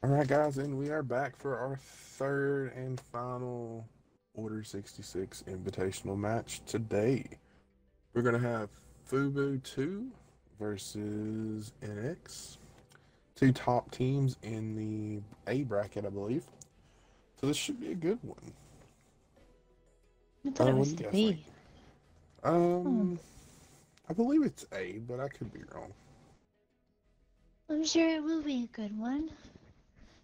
All right, guys, and we are back for our third and final Order 66 Invitational match today. We're going to have FUBU 2 versus NX. Two top teams in the A bracket, I believe. So this should be a good one. I thought it What was do you the guys think? B. Um, I believe it's A, but I could be wrong. I'm sure it will be a good one.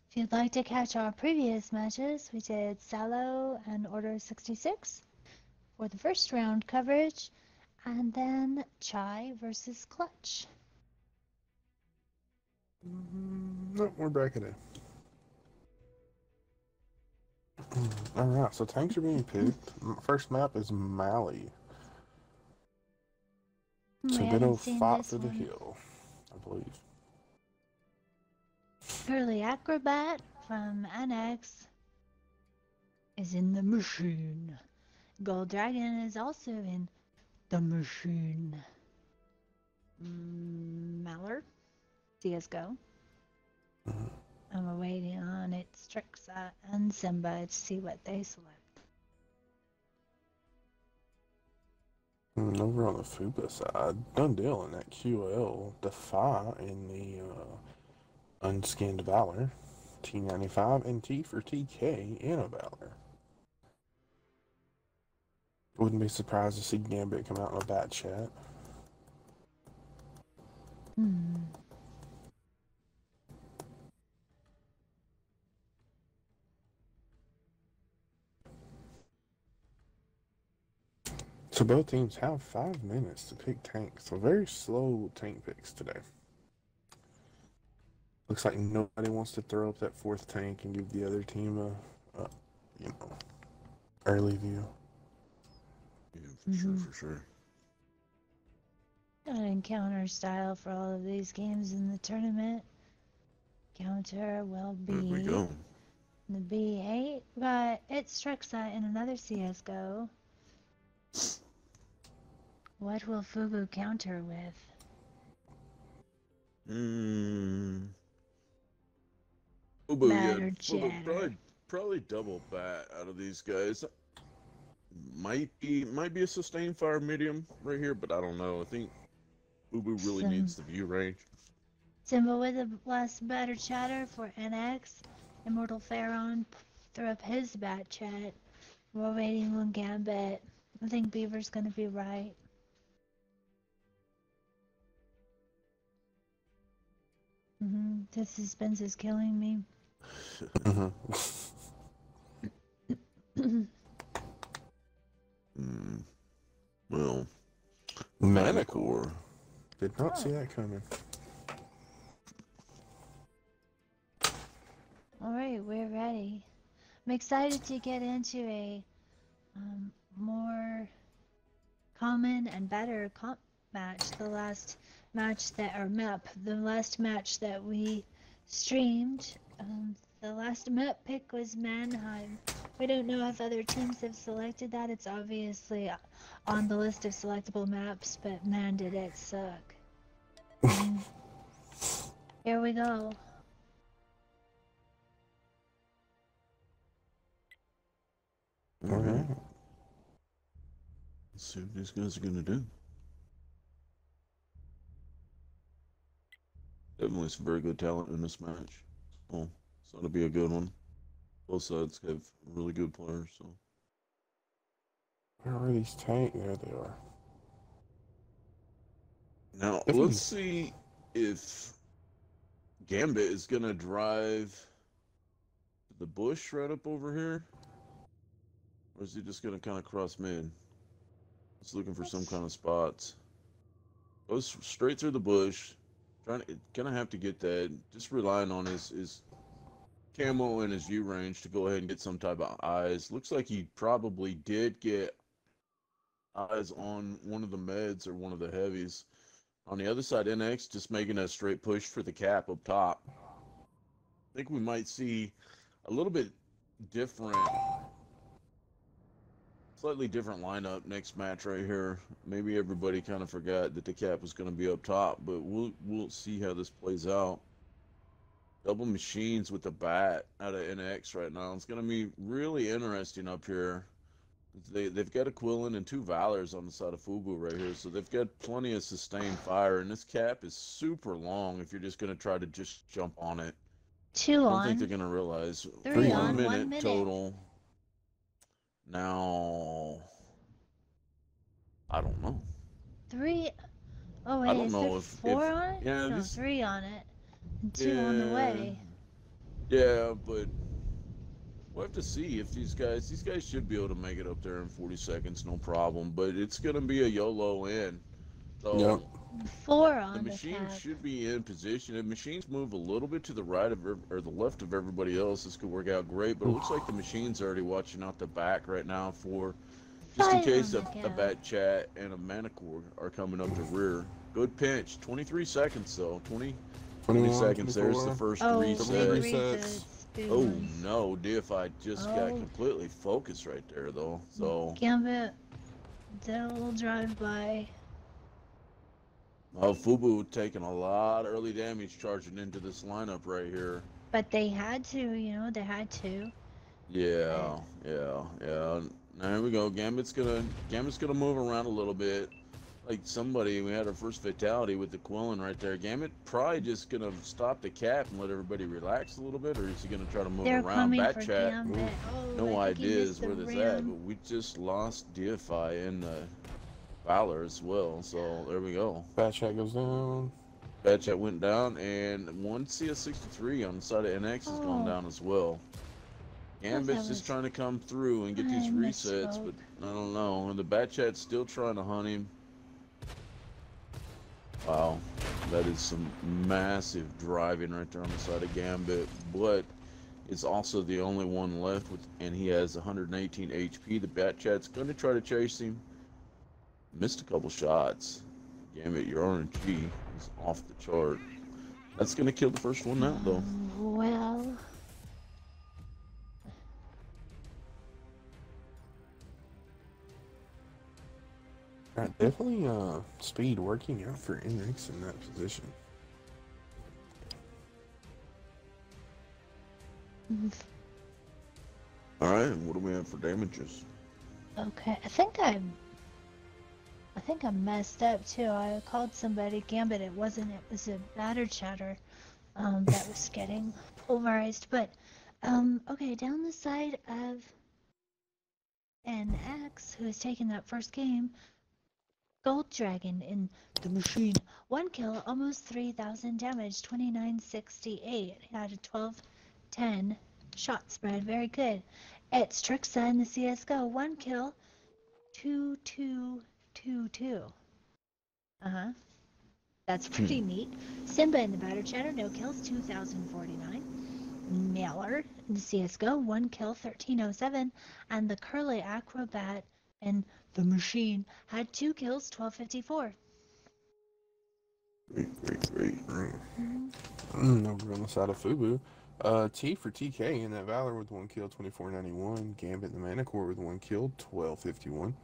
If you'd like to catch our previous matches, we did Sallow and Order 66 for the first round coverage, and then Chai versus Clutch. No, we're bracket A. All right, so tanks are being picked. First map is Mali. We So a bit haven't of seen fight this for the one. hill, I believe. Early Acrobat from NX is in the machine. Gold Dragon is also in the machine. Mallard, CSGO. I'm waiting on its Trixa and Simba to see what they select. Over on the FUBA side, done deal in that QL, Defy in the Unskinned Valor, T95, and T for TK in a Valor. Wouldn't be surprised to see Gambit come out in a bat chat. So both teams have 5 minutes to pick tanks. So very slow tank picks today. Looks like nobody wants to throw up that fourth tank and give the other team a you know, early view. Yeah, for sure. Got an encounter style for all of these games in the tournament. Counter will There we be go. the B8, but it's Trixa in another CSGO. What will FUBU counter with? FUBU, Batter FUBU chatter. probably double bat out of these guys. Might be a sustained fire medium right here, but I don't know. I think FUBU really needs the view range. Simba with the last batter chatter for NX. Immortal Pharaon threw up his bat chat. We're waiting on Gambit. I think Beaver's gonna be right. The suspense is killing me. Well, Manicore. Did not see that coming. Alright, we're ready. I'm excited to get into a more common and better comp match. The last match that we streamed. The last map pick was Mannheim. We don't know if other teams have selected that. It's obviously on the list of selectable maps, but man, did it suck. Here we go. all right. Let's see what these guys are gonna do. Definitely some very good talent in this match. Oh, so it'll be a good one. Both sides have really good players, so. Where are these tanks? There they are. Now, let's see if Gambit is going to drive the bush right up over here. Or is he just going to kind of cross mid? He's looking for some kind of spots. Goes straight through the bush. Going to have to get that. Just relying on his camo and his view range to go ahead and get some type of eyes. Looks like he probably did get eyes on one of the meds or one of the heavies. On the other side, NX just making a straight push for the cap up top. I think we might see a little bit different, slightly different lineup next match right here. Maybe everybody kind of forgot that the cap was going to be up top, but we'll see how this plays out. double machines with the bat out of NX right now. It's going to be really interesting up here. They've got a Quillen and 2 Valors on the side of FUBU right here, so they've got plenty of sustained fire, and this cap is super long if you're just going to try to just jump on it. 2 I don't think they're on. going to realize. 3 on. 1 minute minute. total. Now, I don't know. 3. Oh, I wait, don't is there know if 4 on it? yeah, No, this 3 on it. And 2 on the way. Yeah, but we'll have to see if these guys should be able to make it up there in 40 seconds, no problem. But it's gonna be a YOLO in. So Yep. 4 the on the machines cap. should be in position. If machines move a little bit to the right of or the left of everybody else, this could work out great. But it looks like the machines are already watching out the back right now for just in 5 case on a the cap. Bat Chat and a Manicore are coming up the rear. Good pinch. 23 seconds though. 20 21, seconds. There's the 24. first Oh, reset. big Resets. resets. Big Oh ones. no, DFI just got Oh. completely focused right there though. So Gambit did a little drive-by. FUBU taking a lot of early damage charging into this lineup right here. But they had to, you know, they had to. Yeah. Now here we go. Gambit's gonna move around a little bit. Like we had our first fatality with the Quillen right there. Gambit probably just gonna stop the cap and let everybody relax a little bit, or is he gonna try to move They're around? coming Bat for Chat. Gambit. Oh, No I think he ideas missed the where this at, rim. but we just lost DFI and Valor as well. So there we go. Bat Chat goes down. Bat Chat went down, and one CS63 on the side of NX has gone down as well. Gambit's just trying to come through and get these resets, but I don't know. And the Bat Chat's still trying to hunt him. Wow, that is some massive driving right there on the side of Gambit, but it's also the only one left with, and he has 118 HP. The Bat Chat's going to try to chase him. Missed a couple shots. Gambit, your RNG is off the chart. That's going to kill the first one out, though. Well, Definitely speed working out for NX in that position. All right, what do we have for damages? okay. I think I messed up too. I called somebody Gambit. It wasn't. It was a batter chatter that was getting pulverized. But okay, down the side of NX, who has taken that first game, Gold Dragon in the machine. 1 kill, almost 3,000 damage, 2968. He had a 12-10 shot spread. Very good. It's Trixa in the CSGO. 1 kill, 2-2-2-2. That's pretty neat. Simba in the batter chatter. No kills, 2,049. Mailer in the CSGO. 1 kill, 1307. And the Curly Acrobat in the machine had 2 kills, 1254. Great. Over on the side of FUBU. T for TK in that Valor with 1 kill, 2491. Gambit the Manicore with 1 kill, 1251.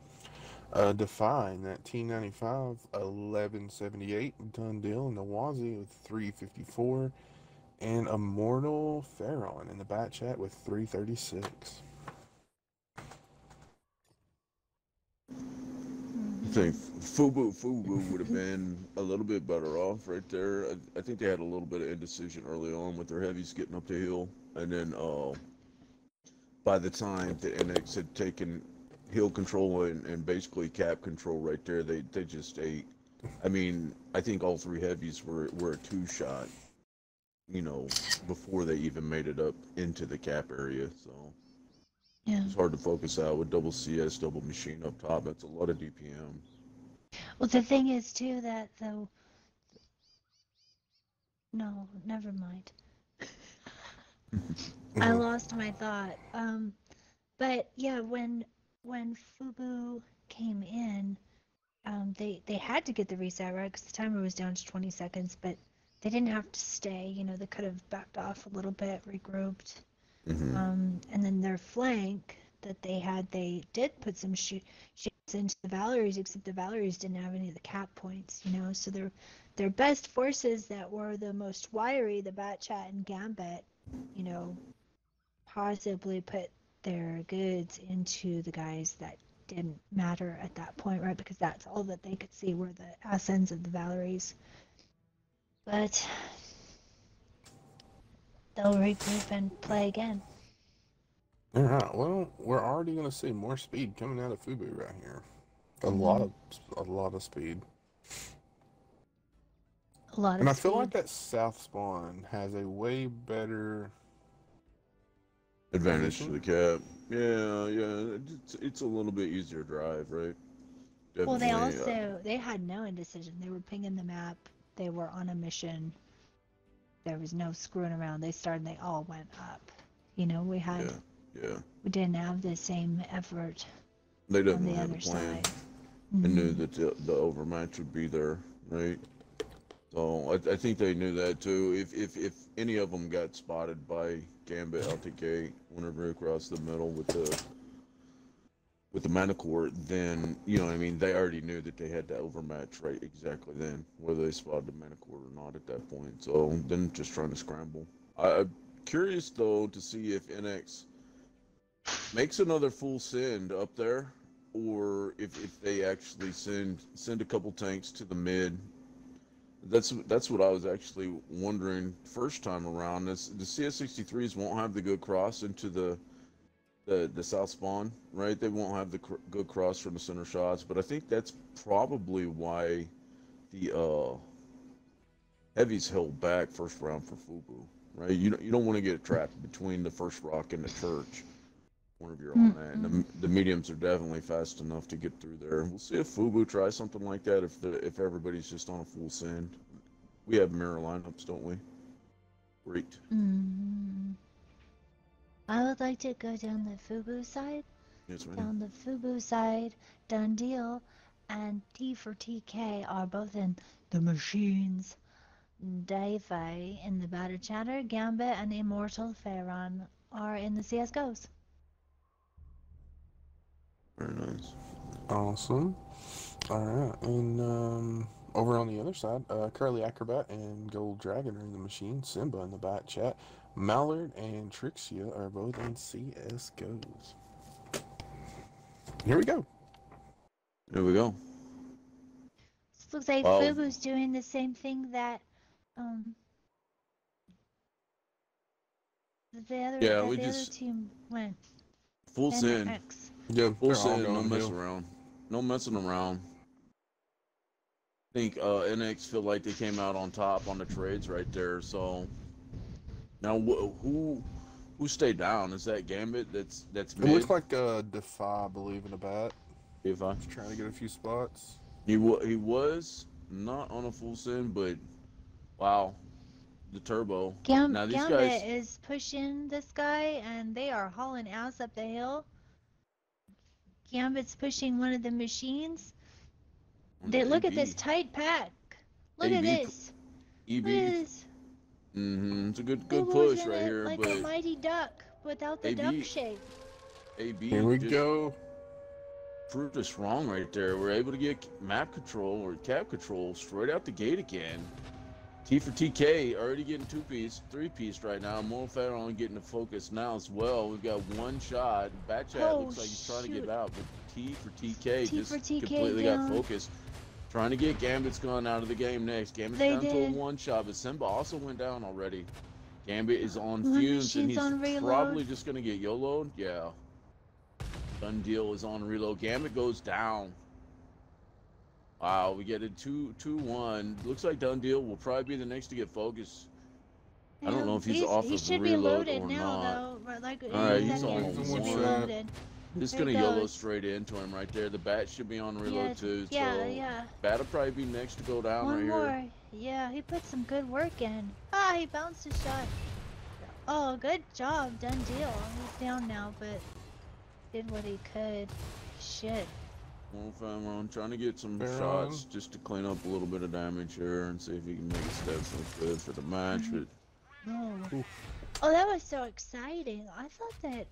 Defy in that T95, 1178. Done deal in the Wazi with 354. And Immortal Pharaon in the Bat Chat with 336. I think FUBU would have been a little bit better off right there. I think they had a little bit of indecision early on with their heavies getting up the hill, and then by the time the NX had taken hill control and basically cap control right there, they just ate. I mean, I think all 3 heavies were a 2-shot, you know, before they even made it up into the cap area. So Yeah. it's hard to focus out with double CS, double machine up top. That's a lot of DPM. Well, the thing is too that though. No, never mind. I lost my thought. But yeah, when FUBU came in, they had to get the reset right because the timer was down to 20 seconds, but they didn't have to stay. You know, they could have backed off a little bit, regrouped. And then their flank that they did put some shoots into the Valories, except the Valories didn't have any of the cap points, you know, so their best forces that were the most wiry, the Bat Chat and Gambit, you know, possibly put their goods into the guys that didn't matter at that point, right? Because that's all that they could see were the ascends of the Valeries. But they'll regroup and play again. All right. Well, we're already gonna see more speed coming out of FUBU right here. A lot of speed. A lot of And I speed. feel like that south spawn has a way better Advantage to position. the cap. Yeah. It's a little bit easier drive, right? Well, they Definitely. they had no indecision. They were pinging the map. They were on a mission. There was no screwing around. They started. They all went up. You know, we didn't have the same effort They on the definitely had a other plan side. and knew that the overmatch would be there, right? So I think they knew that too. If any of them got spotted by Gambit out the gate whenever it crossed the middle with the Manicore, then you know what I mean, they already knew that they had that overmatch right exactly then, whether they spotted the Manicore or not at that point. So then just trying to scramble. I'm curious though to see if NX makes another full send up there, or if they actually send a couple tanks to the mid. That's what I was actually wondering first time around. Is the CS63s won't have the good cross into the south spawn, right? They won't have the good cross from the center shots, but I think that's probably why the heavies held back first round for FUBU, right? You don't want to get trapped between the first rock and the church whenever you're on that. And the mediums are definitely fast enough to get through there. We'll see if FUBU tries something like that if everybody's just on a full send. We have mirror lineups, don't we? Great. I would like to go down the FUBU side. Yes, ma'am. Down the FUBU side, Done Deal and T for TK are both in the machines. Daifi in the Batter Chatter, Gambit and Immortal Pharaon are in the CSGOs. Very nice. Awesome. All right, and over on the other side, Curly Acrobat and Gold Dragon are in the machine. Simba in the Bat Chat. Mallard and Trixia are both in CSGOs. Here we go. There we go. This looks like FUBU's doing the same thing that the other team went. Full send. Yeah, full send. No messing around. No messing around. I think NX feel like they came out on top on the trades right there. So now who stayed down? Is that Gambit? That's mid? It looks like Defy, I believe, in a bat. Defy. He's trying to get a few spots. He was not on a full send, but wow, the turbo. Now these Gambit is pushing this guy, and they are hauling ass up the hill. Gambit's pushing one of the machines. Look at this tight pack. Look at this. EB. Look at this. It's a good push right here, like a mighty duck without the duck shape. AB. Here we go. Proved us wrong right there. We're able to get map control or cap control straight out the gate again. T for TK already getting 2-piece, 3-piece right now. Moral Pharaon getting the focus now as well. We've got one shot. Batchat looks like he's trying to get out, but T for TK completely got focused. Trying to get Gambit's gone out of the game next. Gambit's down to a one shot, but Simba also went down already. Gambit is on fumes, and he's probably just going to get YOLO'd. Yeah. Done Deal is on reload. Gambit goes down. Wow, we get a 2-1. Looks like Done Deal will probably be the next to get focused. I don't know if he's off of the reload or not. Alright, he's on one shot. He's gonna YOLO straight into him right there. The bat should be on reload too. Yeah. Bat'll probably be next to go down right here. Yeah, he put some good work in. He bounced his shot. Oh, good job, Done Deal. He's down now, but did what he could. Shit. Well, I'm trying to get some shots just to clean up a little bit of damage here and see if he can make a step so good for the match. But oh, that was so exciting. I thought that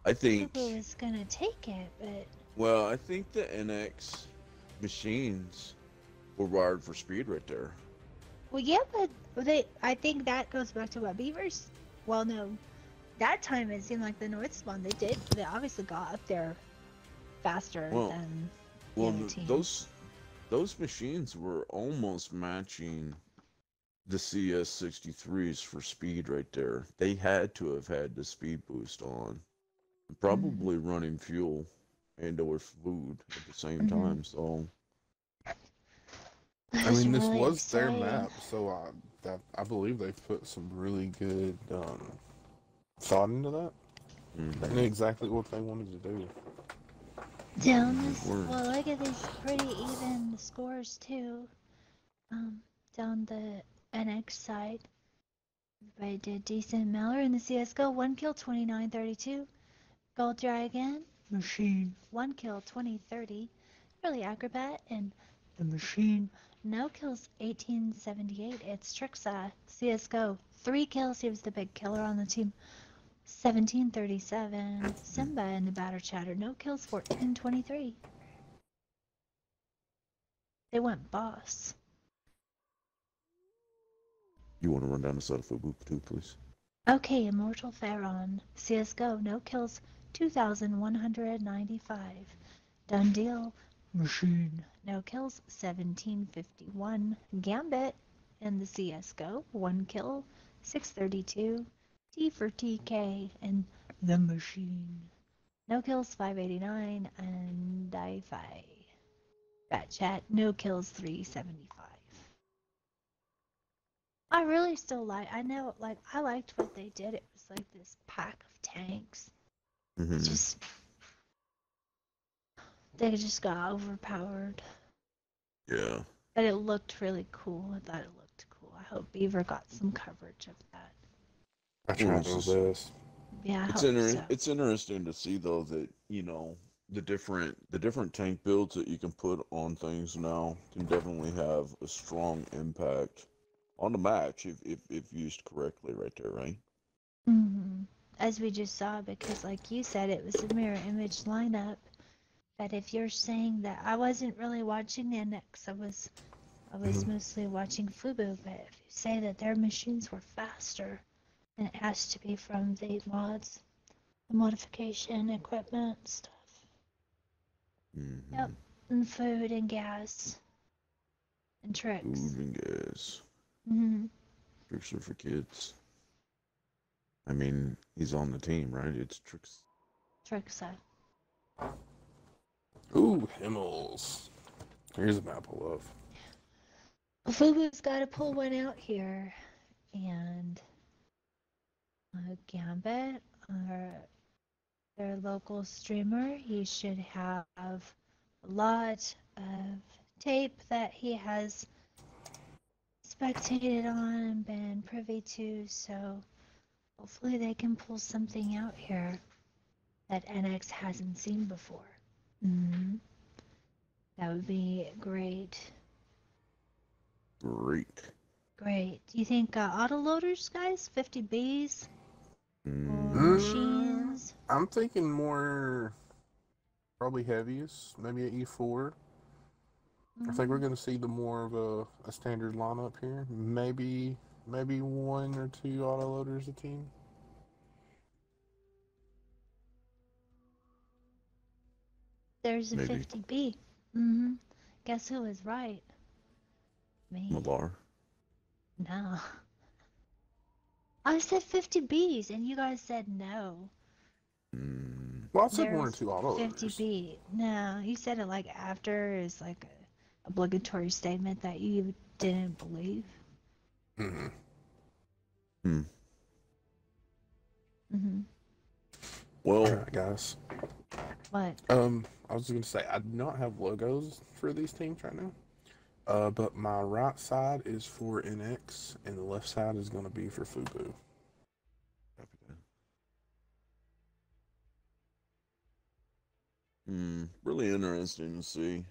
I think FUBU was gonna take it, but well, I think the NX machines were wired for speed right there. Well, yeah, but I think that goes back to what Beavers. Well, no, that time it seemed like the North Spawn. They obviously got up there faster Well, than the well, other team. those machines were almost matching the CS63s for speed right there. They had to have had the speed boost on, probably running fuel and or food at the same time. So I That's mean, this really was their exciting. map, so I believe they've put some really good thought into that. They knew exactly what they wanted to do. Down this, word. well, look at these pretty even scores too. Down the NX side, everybody did decent. Mallor in the CS:GO, 1 kill, 29-32. Gold Dragon, Machine, 1 kill, 20-30. Early Acrobat and the Machine, no kills, 18-78. It's Trixa, CS:GO, 3 kills. He was the big killer on the team. 17-37. Simba in the batter chatter, no kills, 14-23. They went boss. You want to run down the side of FUBU too, please? Okay, Immortal Pharaon, CS:GO, no kills, 2,195. Done deal. Machine, no kills, 1751. Gambit in the CS:GO, 1 kill, 632. T for TK and the Machine. No kills, 589. And Di-Fi. Bat Chat, no kills, 375. I really still I know, like, I liked what they did. It was like this pack of tanks. Just, they just got overpowered. Yeah. But it looked really cool. I thought it looked cool. I hope Beaver got some coverage of that. I tried my best. Yeah, I It's hope so. It's interesting to see though that the different tank builds that you can put on things now can definitely have a strong impact on the match if used correctly right there, right? As we just saw, because like you said, it was a mirror image lineup. But if you're saying that, I wasn't really watching the NX, I was mostly watching FUBU. But if you say that their machines were faster, then it has to be from the mods, the modification, equipment, stuff. Yep, and food and gas and tricks. Food and gas. Tricks are for kids. I mean, he's on the team, right? It's Tricks. Trixa. Ooh, Himmels. Here's a map I love. FUBU's got to pull one out here, and Gambit, their local streamer, he should have a lot of tape that he has spectated on and been privy to, so hopefully they can pull something out here that NX hasn't seen before. That would be great. Great. Do you think autoloaders, guys? 50Bs? Machines? I'm thinking more probably heaviest, maybe an E4. I think we're going to see the more of a standard lineup here. Maybe 1 or 2 autoloaders a team. There's a 50B. Guess who was right? Me. Malar. No. I said 50Bs, and you guys said no. Well, I said 1 or 2 autoloaders. 50B. No, you said it like after is like an obligatory statement that you didn't believe. Well, all right, guys. What? I was going to say I do not have logos for these teams right now. But my right side is for NX, and the left side is going to be for FUBU. Really interesting to see.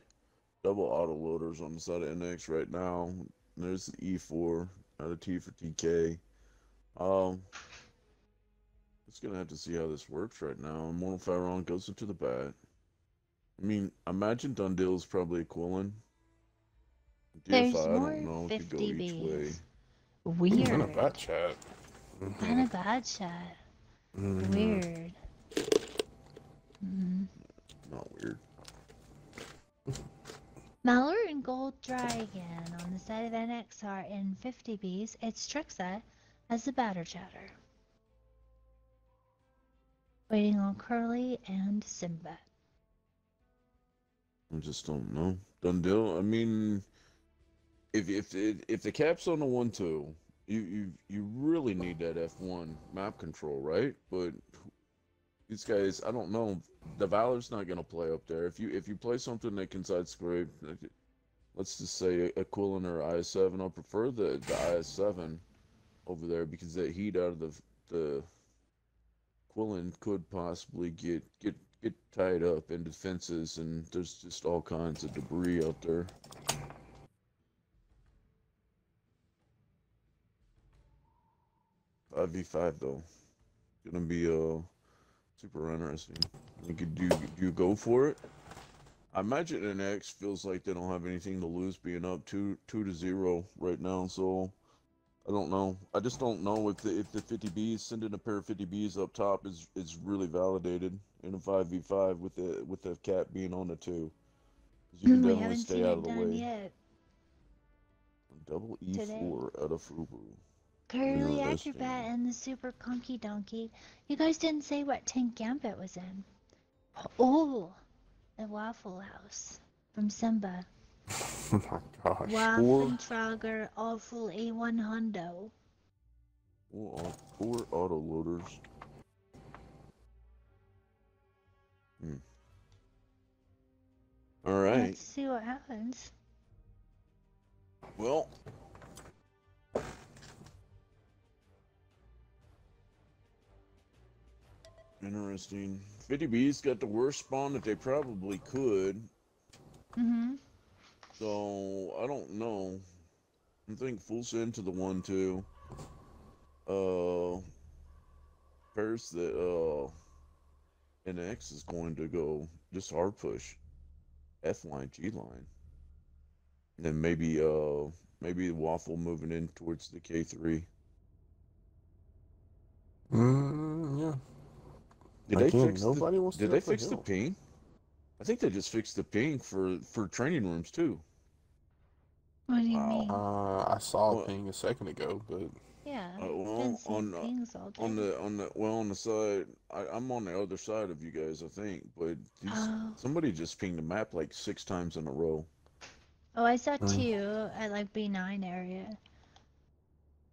Double autoloaders on the side of NX right now. There's the E4, not a T for TK. It's gonna have to see how this works right now. Immortal Pharaon goes into the bat. I mean, imagine Dundale's probably equivalent. DFI, There's I more don't know. It could go each way. 50Bs. And a bat Weird. chat. And a bad shot. Mhm. Weird. Mm. Not weird. Malware and Gold Dragon on the side of NXR in 50Bs. It's Trixa as the batter chatter. Waiting on Curly and Simba. I just don't know. Done deal. I mean, if the cap's on the 1-2, you really need that F1 map control, right? But these guys, I don't know. The Valor's not gonna play up there. If you play something that can side scrape, let's just say a Quillen or IS-7, I'll prefer the IS-7 over there because that heat out of the Quillen could possibly get tied up in defenses, and there's just all kinds of debris out there. 5v5 though, gonna be super interesting. Do you go for it? I imagine NX feels like they don't have anything to lose, being up 2-0 right now. So I don't know. I just don't know if the 50Bs, sending a pair of 50Bs up top is really validated in a 5v5 with the cap being on the 2. Because you can We definitely haven't stay seen out it of the done way. yet Double today. E4 out of FUBU. Curly Interesting. Acrobat and the Super Conky Donkey. You guys didn't say what tank Gambit was in. Oh, the Waffle House from Simba. Oh my gosh. Waffentrager Awful A1 Hundo. Four autoloaders. All right. Let's see what happens. Well, interesting. 50B's got the worst spawn that they probably could. Mm-hmm. So I don't know. I think full send to the 1-2. First the NX is going to go just hard push F line, G line. And then maybe Waffle moving in towards the K3. Yeah. Did they Again, fix nobody wants to did go they up the fix the hill. ping? I think they just fixed the ping for training rooms too. What do you Wow. mean? I saw a Well, ping a second ago, but Yeah, been well seeing pings all day. on the side, I'm on the other side of you guys, I think. But Oh. somebody just pinged the map like 6 times in a row. Oh, I saw 2 at like B9 area.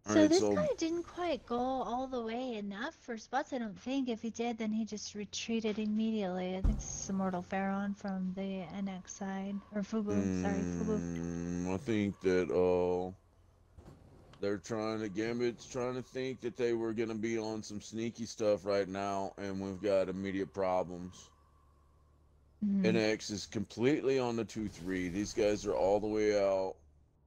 All So right, this so guy didn't quite go all the way enough for spots, I don't think. If he did, then he just retreated immediately. I think this is Immortal Pharaon from the NX side. Or FUBU, sorry, FUBU. I think that Gambit's trying to think that they were gonna be on some sneaky stuff right now, and we've got immediate problems. NX is completely on the 2-3. These guys are all the way out,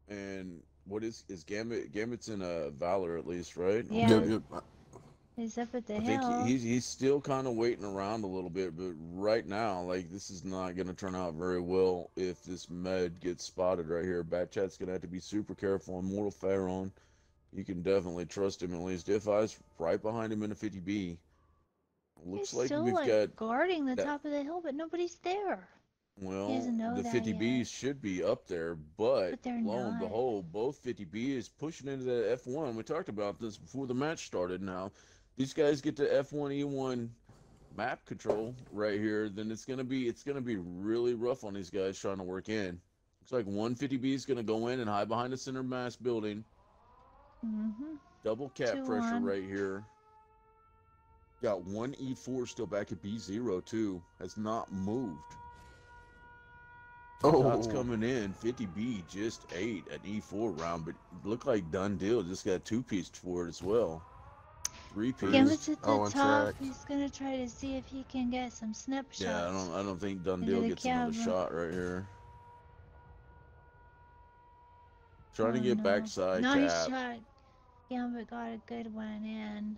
and what is Gambit? Gambit's in a Valor at least, right? Yeah, yep. he's up at the I think hill. he's still kind of waiting around a little bit, but right now, like, this is not going to turn out very well if this med gets spotted right here. Batchat's going to have to be super careful. And Mortal Pharaon, you can definitely trust him at least. If I's right behind him in a 50B. He's Looks like still we've like got guarding the that. top of the hill, but nobody's there. He Well, doesn't know the that 50Bs yet. should be up there, but But they're lo and not. behold, both 50Bs pushing into the F1. We talked about this before the match started. Now, these guys get to F1E1 map control right here, then it's gonna be really rough on these guys trying to work in. Looks like 150B is gonna go in and hide behind the center mass building. Double cap pressure 2-1. right here. Got one E4 still back at B0 too. Has not moved. Shots coming in. 50B just ate an E4 round, but looked like done deal. Just got 2-pieced for it as well. 3-piece. Gambit's at the top. track. He's gonna try to see if he can get some snapshots. Yeah, I don't think done into deal the gets another camera. shot right here. Trying to get no. backside Nice cap. shot. Gambit got a good one in.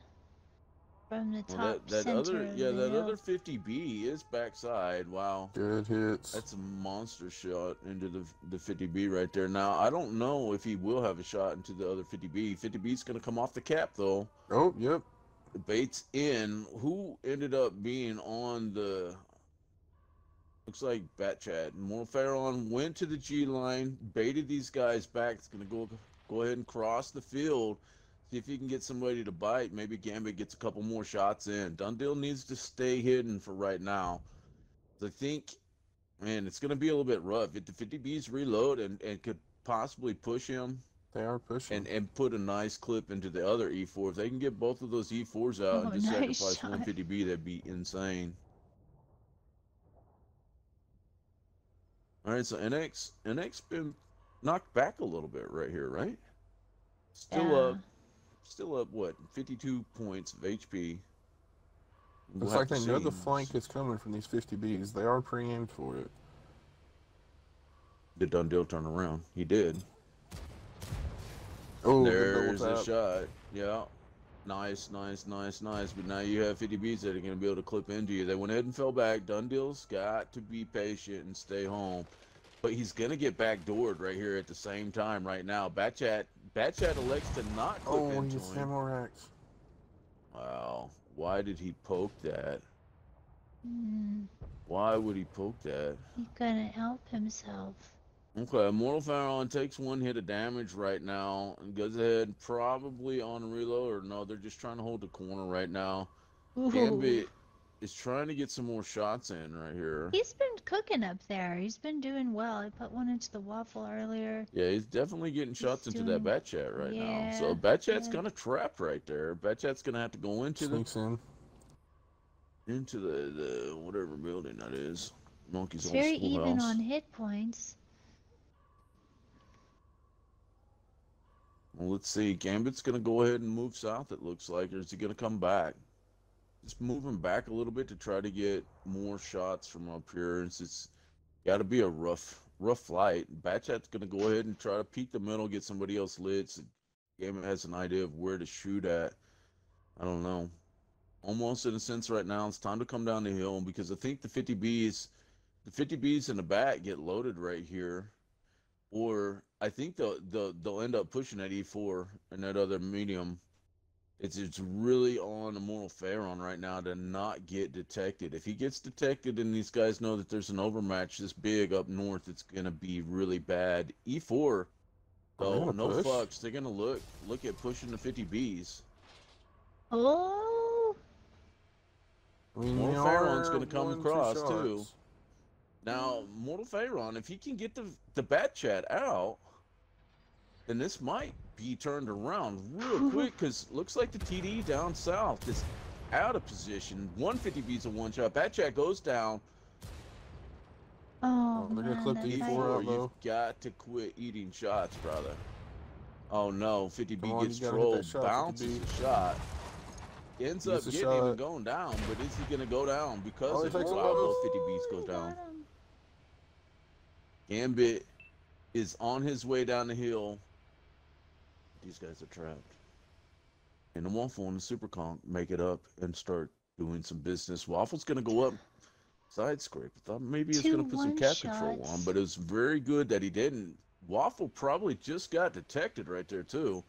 from the Well, top that center other, of yeah, the that hill. other 50B is backside. Wow. Good hits. That's a monster shot into the 50B right there. Now, I don't know if he will have a shot into the other 50B. 50B's going to come off the cap, though. Oh, yep. The bait's in. Who ended up being on the... Looks like Batchat. Mortal Pharaon went to the G line, baited these guys back. It's going to go ahead and cross the field. See if he can get somebody to bite. Maybe Gambit gets a couple more shots in. Dundee needs to stay hidden for right now. I think, man, it's going to be a little bit rough. If the 50Bs reload and could possibly push him They are pushing. and put a nice clip into the other E4, if they can get both of those E4s out and just Nice sacrifice shot. one 50B, that'd be insane. All right, so NX been knocked back a little bit right here, right? Still up, what, 52 points of HP. Looks like they know the flank is coming from these 50Bs. They are pre-aimed for it. Did Dundee turn around? He did. Oh, there's a shot. Yeah. Nice. But now you have 50Bs that are going to be able to clip into you. They went ahead and fell back. Dundee's got to be patient and stay home. But he's going to get backdoored right here at the same time right now. Batchat elects to not clip into him. Oh, he gets Samurai X. Wow. Why did he poke that? Hmm. Why would he poke that? He couldn't help himself. Okay, Mortal Pharaon takes one hit of damage right now and goes ahead probably on a reload, or no, they're just trying to hold the corner right now. Ooh. Gambit is trying to get some more shots in right here. He's been cooking up there. He's been doing well. I put one into the waffle earlier. Yeah, he's definitely getting shots into that Batchat right now. So Batchat's kind of trapped right there. Batchat's going to have to go into the whatever building that is. Monkey's It's old very even schoolhouse. on hit points. Well, let's see. Gambit's going to go ahead and move south, it looks like. Or is he going to come back? Just moving back a little bit to try to get more shots from up here. It's got to be a rough flight. Batchat's going to go ahead and try to peek the middle, get somebody else lit. So Gambit has an idea of where to shoot at. I don't know. Almost in a sense right now, it's time to come down the hill because I think the 50Bs in the back get loaded right here. Or I think they'll end up pushing that E4 and that other medium. It's really on the Mortal Pharaon right now to not get detected. If he gets detected and these guys know that there's an overmatch this big up north, it's gonna be really bad. E4, though, no fucks. They're gonna look at pushing the 50Bs. Oh. Mortal Pharaon's gonna come across too. Now, Mortal Pharaon, if he can get the Batchat out, then this might be turned around real quick because looks like the TD down south is out of position. 150B's a one shot. Batchat goes down. Oh, they're gonna clip the E4 E4 out, you've got to quit eating shots, brother. Oh no, 50B gets you trolled, shot, bounces a shot. Ends up getting him and going down, but is he gonna go down? Because it looks like both 50Bs go down. Gambit is on his way down the hill. These guys are trapped. And the Waffle and the Super Conk make it up and start doing some business. Waffle's going to go up side scrape. I thought maybe he was going to put some cap control on, but it was very good that he didn't. Waffle probably just got detected right there, too.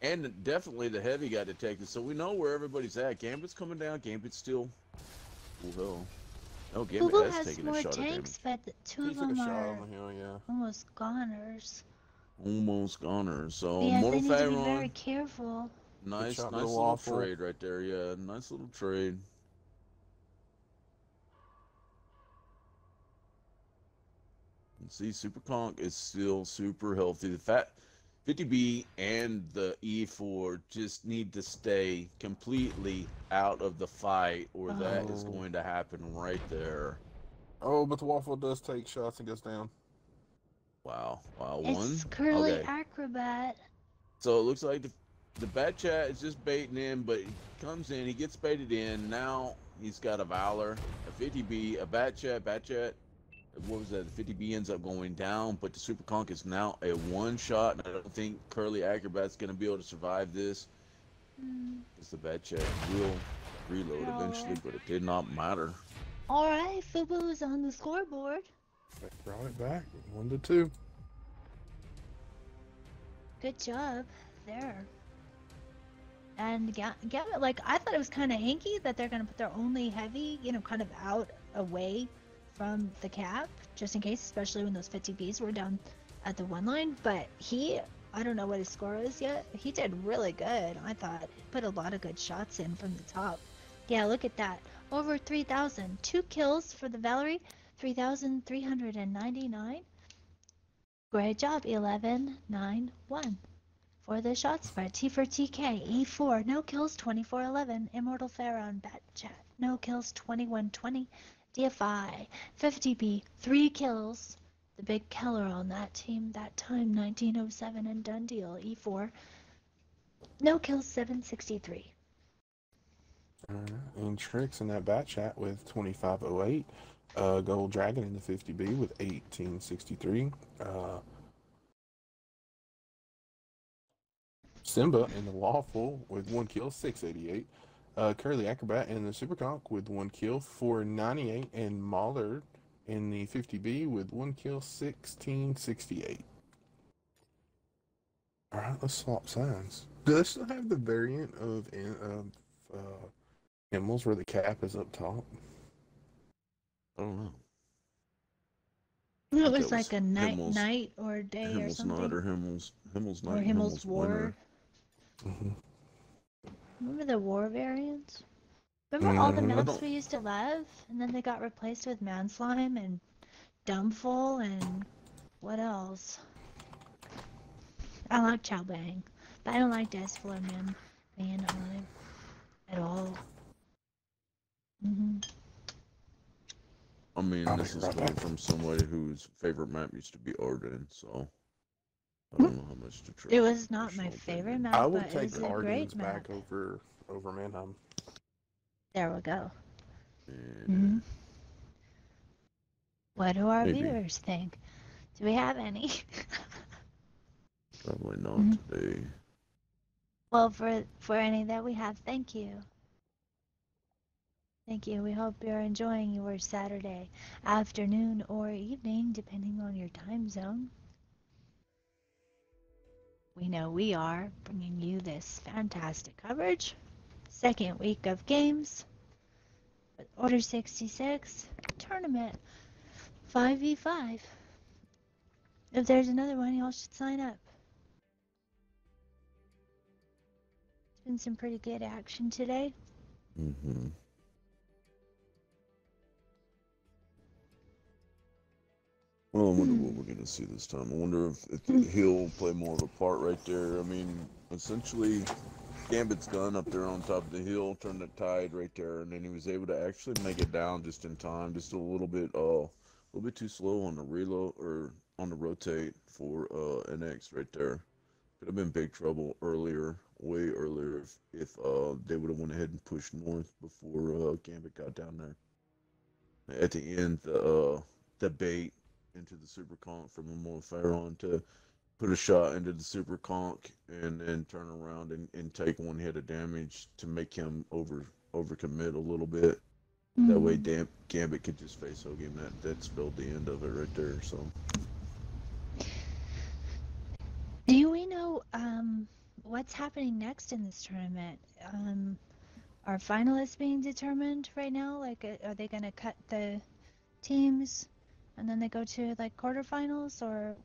And definitely the heavy got detected. So we know where everybody's at. Gambit's coming down. Gambit's still. Oh, no, Gambit FUBU has taken a shot tanks, at but two of them are almost goners. Almost goners. So yeah, Mortal they need to be Pharaon, very careful. nice little trade right there. Yeah, nice little trade. And see, Super Conk is still super healthy. The fat 50B and the E4 just need to stay completely out of the fight, or that is going to happen right there. Oh, but the Waffle does take shots and goes down. Wow. It's Curly Acrobat. So it looks like the Batchat is just baiting in, but he comes in, he gets baited in. Now he's got a Valor, a 50B, a Batchat. What was that? The 50B ends up going down, but the Super Conk is now a one shot, and I don't think Curly Acrobat's going to be able to survive this. Because the Batchat will reload They're all eventually, right. but it did not matter. All right, FUBU's on the scoreboard. They brought it back 1-2. Good job there. And Gambit, like, I thought it was kind of hanky that they're going to put their only heavy, you know, kind of out away from the cap, just in case, especially when those 50Bs were down at the 1 line. But I don't know what his score is yet. He did really good, I thought. Put a lot of good shots in from the top. Yeah, look at that. Over 3,000. 2 kills for the Valerie. 3,399. Great job. 11-9-1. For the shot spread, T for TK, E4, no kills, 24-11. Immortal Pharaoh, Bat Chat, no kills, 21-20. DFI, 50B, 3 kills. The big killer on that team that time, 1907 and done deal, E4. No kills, 763. And Tricks in that bat chat with 2508. Gold Dragon in the 50B with 1863. Simba in the Lawful with 1 kill, 688. Curly Acrobat in the Super Conk with 1 kill, 498. And Mahler in the 50B with 1 kill, 1668. Alright, let's swap signs. Do they still have the variant of Himmels where the cap is up top? I don't know. It was like a night or day or Himmel's something. night or Himmel's night. Or Himmel's war. Winter. Remember the war variants? Remember all the maps we used to love? And then they got replaced with Manslime and Dumbful and what else? I like Chow Bang, but I don't like Desful or Manheim at all. I mean, this is coming from somebody whose favorite map used to be Arden, so I don't know how much to trust. It was not my favorite map, I will but take it's a Arden's great map. back over Manheim. There we go. And, What do our maybe. viewers think? Do we have any? Probably not today. Well, for any that we have, thank you. Thank you. We hope you're enjoying your Saturday afternoon or evening, depending on your time zone. We know we are bringing you this fantastic coverage. Second week of games. Order 66 tournament 5v5. If there's another one, y'all should sign up. It's been some pretty good action today. Well, I wonder what we're going to see this time. I wonder if he'll play more of a part right there. I mean, essentially, Gambit's gun up there on top of the hill turned the tide right there, and then he was able to actually make it down just in time, just a little bit too slow on the reload or on the rotate for NX right there. Could have been big trouble earlier, way earlier, if they would have went ahead and pushed north before Gambit got down there. At the end, the bait into the super conk from Immortal Pharaoh to put a shot into the super conk and then turn around and take 1 hit of damage to make him overcommit a little bit. That way Gambit could just face hug him. That spelled the end of it right there. So do we know what's happening next in this tournament? Are finalists being determined right now? Like, are they going to cut the teams and then they go to like quarterfinals, or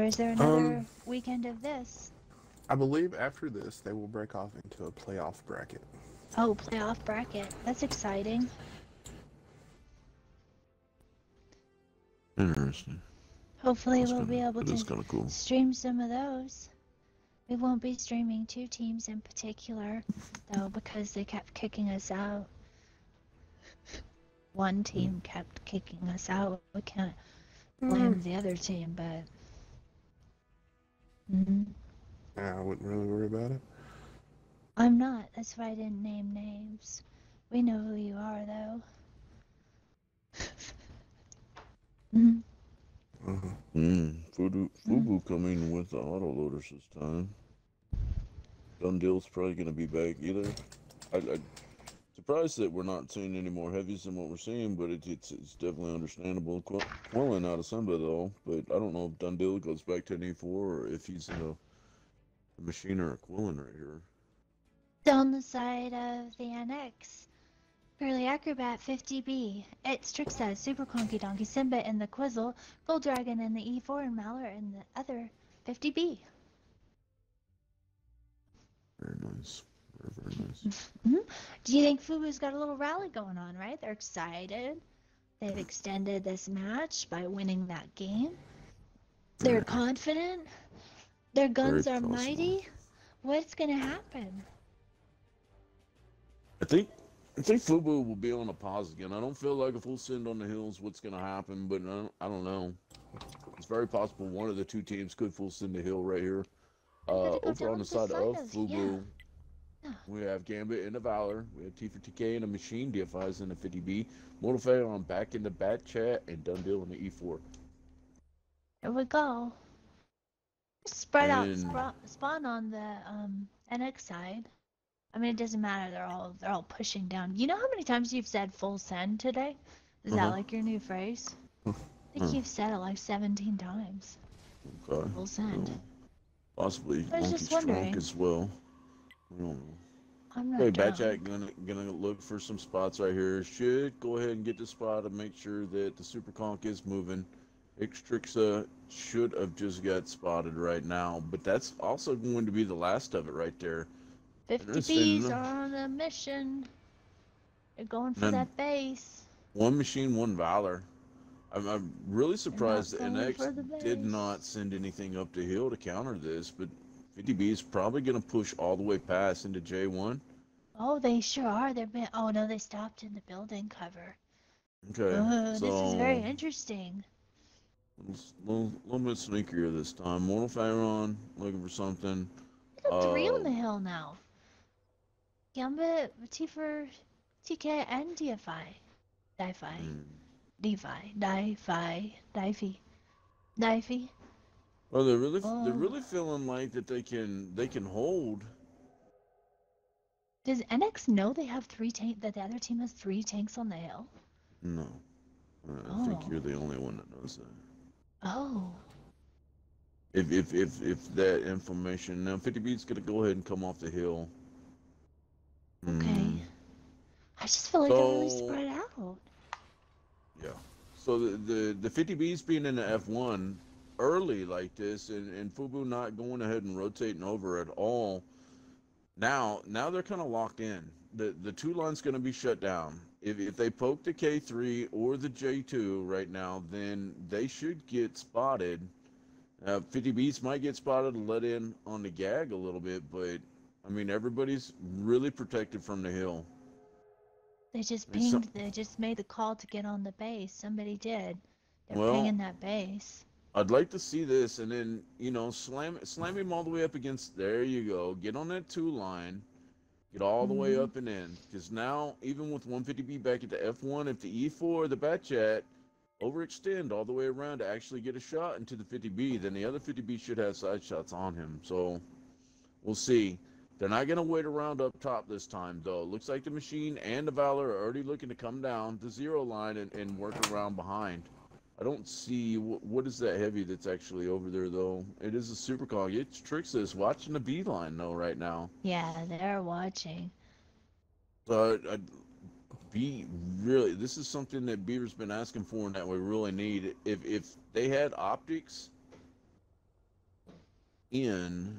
is there another weekend of this? I believe after this they will break off into a playoff bracket. Oh, playoff bracket. That's exciting. interesting. Hopefully we'll be able That's to kind of cool. stream some of those. We won't be streaming 2 teams in particular, though, because they kept kicking us out. One team kept kicking us out. We can't blame the other team, but... Yeah, I wouldn't really worry about it. I'm not. That's why I didn't name names. We know who you are, though. FUBU coming with the autoloaders this time. Done deal's probably going to be back either. Surprised that we're not seeing any more heavies than what we're seeing, but it's definitely understandable. Quillen out of Simba though, but I don't know if Dundee goes back to an E4 or if he's in a machine or a Quillen right here. Down the side of the annex. Curly Acrobat 50B. It's Trixa, Super Conky Donkey, Simba in the Quizzle, Gold Dragon in the E4, and Malor in the other 50B. Very nice. Very nice. Do you think FUBU's got a little rally going on, right? They're excited. They've extended this match by winning that game. They're confident. Their guns are mighty. What's going to happen? I think FUBU will be on a pause again. I don't feel like a full send on the hill is what's going to happen, but I don't know. It's very possible one of the two teams could full send the hill right here. Over on the side of FUBU, we have Gambit in the Valor. We have T for TK in the Machine. DFI's in the 50B. Modify on back in the Bat Chat, and Dundee in the E4. Here we go. Spread out spawn on the NX side. I mean, it doesn't matter. They're all pushing down. You know how many times you've said full send today? Is that like your new phrase? I think you've said it like 17 times. Okay. Full send. Possibly. I was just wondering. As well. I don't know. I'm not Okay, Batjack gonna look for some spots right here. Should go ahead and get the spot and make sure that the Super Conk is moving. Xtrixa should have just got spotted right now, but that's also going to be the last of it right there. 50 Bs are on a mission. They're going for that base. One machine, one Valor. I'm really surprised that NX did not send anything up the hill to counter this, but 50B is probably going to push all the way past into J1. Oh, they sure are. Oh no, they stopped in the building cover. Okay. So, this is very interesting. Little bit sneakier this time. Mortal Pharaon looking for something. Got 3 on the hill now. Gambit, T for TK, and DFI. DFI. Oh, they're really feeling like that they can hold. Does NX know they have 3 tanks? That the other team has 3 tanks on the hill? No, I think you're the only one that knows that. Oh. If that information now, 50B's gonna go ahead and come off the hill. Okay. I just feel like they're really spread out. Yeah. So the 50B's being in the F1 early like this, and FUBU not going ahead and rotating over at all. Now they're kind of locked in. The 2 line's going to be shut down. If they poke the K3 or the J2 right now, then they should get spotted. 50Bs might get spotted and let in on the gag a little bit, but I mean everybody's really protected from the hill. They just pinged. They just made the call to get on the base. Somebody did. They're pinging that base. I'd like to see this, and then slam him all the way up against. There you go. Get on that 2 line. Get all the way up and in. Because now, even with 150B back at the F1, if the E4, the Bat Chat, overextend all the way around to actually get a shot into the 50B, then the other 50B should have side shots on him. So we'll see. They're not going to wait around up top this time, though. Looks like the Machine and the Valor are already looking to come down the 0 line and work around behind. I don't see what is that heavy that's actually over there, though. It is a Super Cog. It's Trixis watching the B line, though, right now. Yeah, they're watching. So this is something that Beaver's been asking for and that we really need. If they had optics in,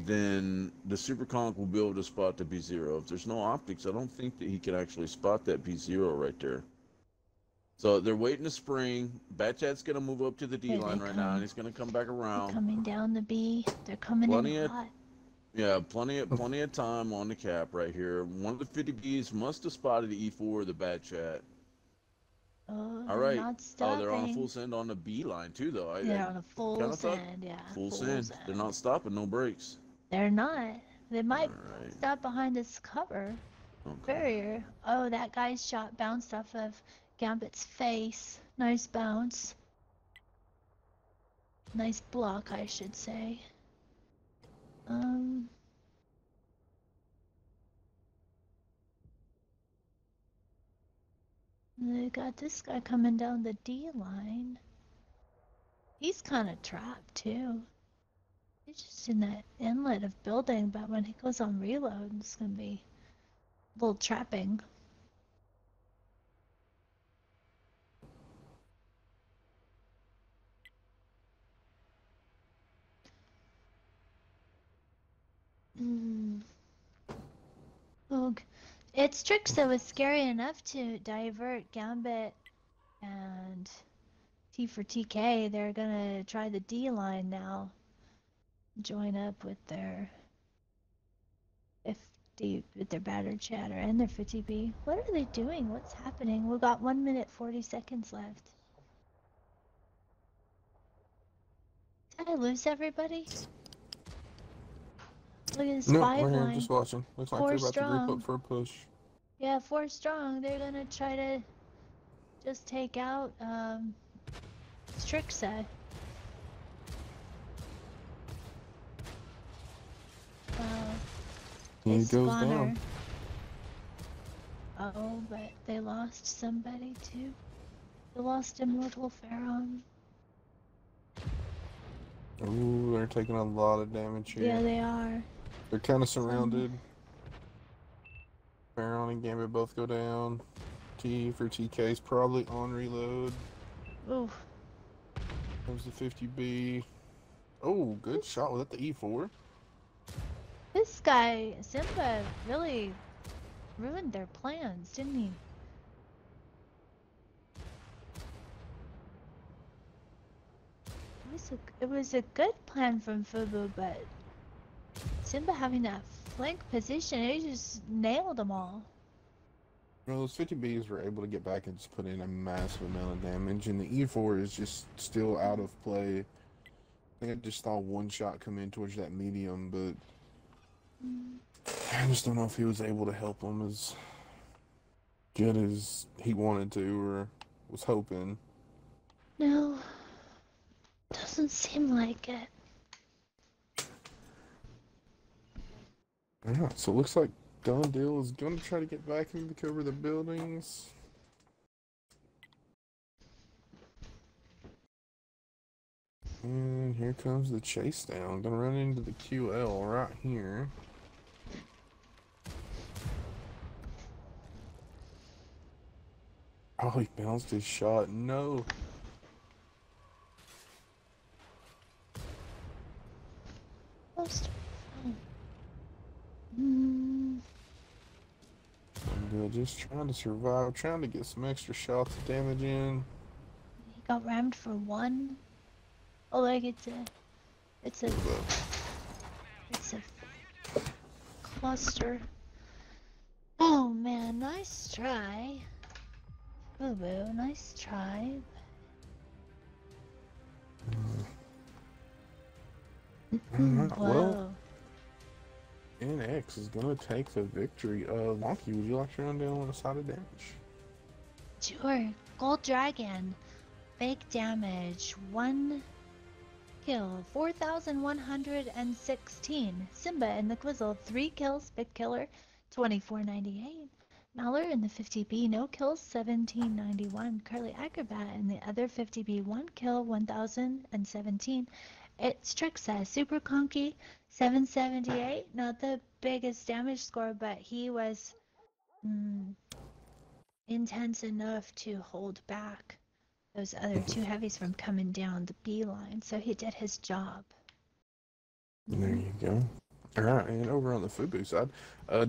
then the Super Conk will be able to spot the B0. If there's no optics, I don't think that he can actually spot that B0 right there. So they're waiting to spring. Batchat's going to move up to the D line right now, and he's going to come back around. They're coming down the B. They're coming in hot. Yeah, plenty of time on the cap right here. One of the 50Bs must have spotted the E4 or the Batchat. Oh, all right. Not stopping. They're on a full send on the B line too, though. They're on a full send, yeah. Full send. They're not stopping, no brakes. They're not. They might stop behind this cover barrier. Oh, that guy's shot bounced off of Gambit's face. Nice bounce. Nice block, I should say. They got this guy coming down the D line. He's kind of trapped too. He's just in that inlet of building, but when he goes on reload, it's gonna be a little trapping. Oh, it's tricks that was scary enough to divert Gambit and T for TK. They're gonna try the D line now. Join up with their 50, with their battered chatter and their 50B. What are they doing? What's happening? We've got 1 minute 40 seconds left. Did I lose everybody? Look at this No, 5 we're here line. just watching. Looks like 4 they're about to group strong. up for a push. Yeah, 4 strong. They're gonna try to just take out Strixa. He His goes spawner. down. Oh, but they lost somebody too. They lost Immortal Pharaon. Ooh, they're taking a lot of damage here. Yeah, they are. They're kind of surrounded. Pharaon and Gambit both go down. T for TK is probably on reload. Ooh. Comes the 50B. Oh, good shot. Was that the E4? This guy, Simba, really ruined their plans, didn't he? It was a good plan from FUBU, but Simba having that flank position, he just nailed them all. Well, those 50Bs were able to get back and just put in a massive amount of damage, and the E4 is just still out of play. I think I just saw one shot come in towards that medium, but I just don't know if he was able to help him as good as he wanted to or was hoping. No, doesn't seem like it. Yeah, so it looks like Dundee is going to try to get back into the cover of the buildings. And here comes the chase down. Gonna run into the QL right here. Oh, he bounced his shot. No. And just trying to survive, trying to get some extra shots of damage in. He got rammed for 1. Oh, like it's a cluster. Oh man, nice try. FUBU, nice try. Well, NX is gonna take the victory. Wonky, would you like to run down on the side of damage? Sure. Gold Dragon. Big damage. 1 kill. 4,116. Simba in the Quizzle. 3 kills. Big killer. 2498. Mallor in the 50B. No kills. 1791. Curly Acrobat in the other 50B. 1 kill. 1017. It's Trixa. Super Conky. 778. Not the biggest damage score, but he was intense enough to hold back those other 2 heavies from coming down the B line, so he did his job. There you go. Alright, and over on the FUBU side,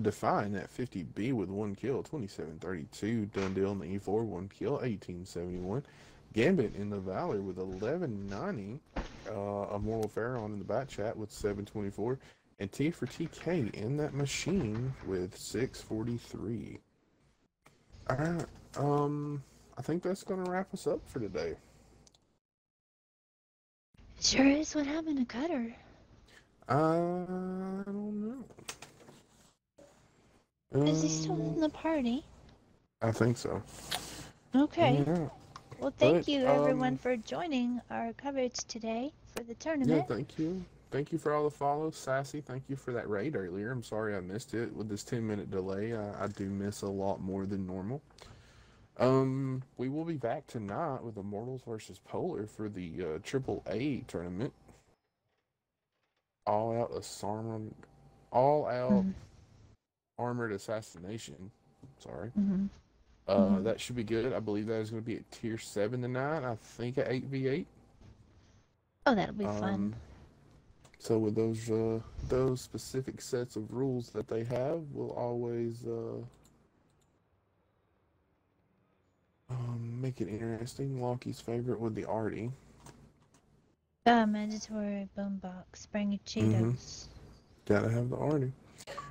Defying that 50B with 1 kill, 2732. Dundee in the E4, 1 kill, 1871. Gambit in the Valor with 1190. Immortal Pharaon in the back chat with 724. And T for TK in that machine with 643. Alright, I think that's gonna wrap us up for today. Sure is. What happened to Cutter? I don't know. Is he still in the party? I think so. Okay. Yeah. Well, thank you everyone for joining our coverage today for the tournament. Yeah, thank you. Thank you for all the follows. Sassy, thank you for that raid earlier. I'm sorry I missed it. With this 10-minute delay, I do miss a lot more than normal. We will be back tonight with Immortals versus Polar for the Triple A tournament. All out Mhm. armored assassination. Sorry. Mhm. Mhm. That should be good. I believe that is going to be at tier 7 tonight. I think at 8v8. Oh, that'll be fun. So with those specific sets of rules that they have, we'll always make it interesting. Loki's favorite would be Artie. Mandatory boombox. Bring your Mm-hmm. Cheetos. Gotta have the Artie.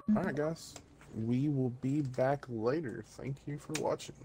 Mhm. Alright, guys. We will be back later. Thank you for watching.